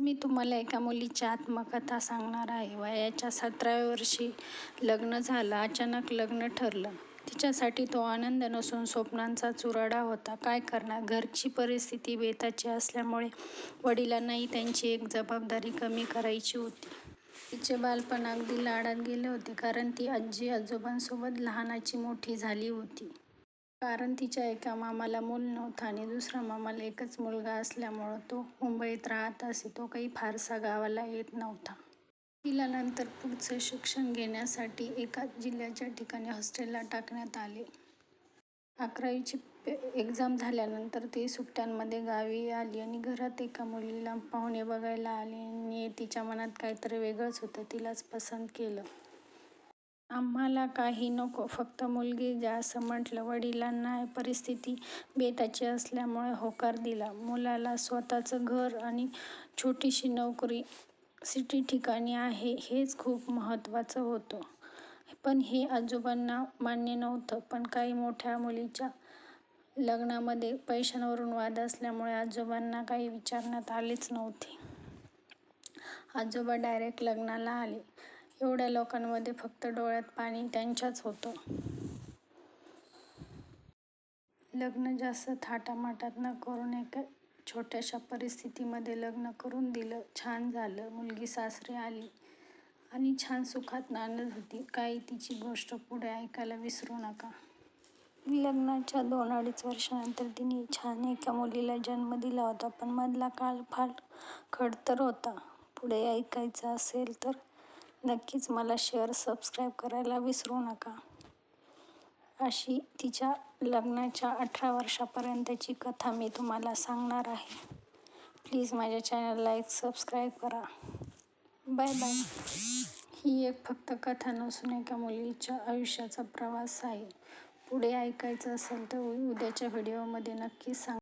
मी तुम्हाला एका मुलीची आत्मकथा सांगणार आहे. वयाच्या 17व्या वर्षी लग्न झालं. अचानक लग्न ठरलं. तिच्यासाठी तो आनंद नसून स्वप्नांचा चुराडा होता. काय करणार? घरची परिस्थिती बेताची असल्यामुळे वडिलांनाही त्यांची एक जबाबदारी कमी करायची होती. तिचे बालपण अगदी लाडात गेले होते, कारण ती आजी आजोबांसोबत लहानाची मोठी झाली होती. कारण तिच्या एका मामाला मूल नव्हतं आणि दुसऱ्या मामाला एकच मुलगा असल्यामुळं तो मुंबईत राहत असे. तो काही फारसा गावाला येत नव्हता. तिला नंतर पुढचं शिक्षण घेण्यासाठी एका जिल्ह्याच्या ठिकाणी हॉस्टेलला टाकण्यात आले. 11वीची एक्झाम झाल्यानंतर ती सुट्ट्यांमध्ये गावी आली आणि घरात एका मुलीला पाहुणे बघायला आले आणि तिच्या मनात काहीतरी वेगळंच होतं. तिलाच पसंत केलं. आम्हाला काही नको, फक्त मुलगी द्या असं म्हटलं. वडिलांना परिस्थिती बेताची असल्यामुळे होकार दिला. मुलाला स्वतःचं घर आणि छोटीशी नोकरी सिटी ठिकाणी आहे हेच खूप महत्त्वाचं होतं. पण हे आजोबांना मान्य नव्हतं. पण काही मोठ्या मुलीच्या लग्नामध्ये पैशांवरून वाद असल्यामुळे आजोबांना काही विचारण्यात आलेच नव्हते. आजोबा डायरेक्ट लग्नाला आले. एवढ्या लोकांमध्ये फक्त डोळ्यात पाणी त्यांच्याच होतं. लग्न जास्त थाटामाटात न करून एका छोट्याशा परिस्थितीमध्ये लग्न करून दिलं. छान झालं. मुलगी सासरी आली आणि छान सुखात नांदत होती. काही तिची गोष्ट पुढे ऐकायला विसरू नका. लग्नाच्या 2-2.5 वर्षांनंतर तिने छान एका मुलीला जन्म दिला होता. पण मधला काळ फार खडतर होता. पुढे ऐकायचं असेल तर नक्कीच मला शेअर, सबस्क्राईब करायला विसरू नका. अशी तिच्या लग्नाच्या 18 वर्षापर्यंतची कथा मी तुम्हाला सांगणार आहे. प्लीज माझ्या चॅनलला लाईक, सबस्क्राईब करा. Bye bye. ही एक फक्त कथा नसून एका मुलीच्या आयुष्याचा प्रवास आहे. पुढे ऐकायचं असेल तर उद्याच्या व्हिडिओमध्ये नक्की सांगा.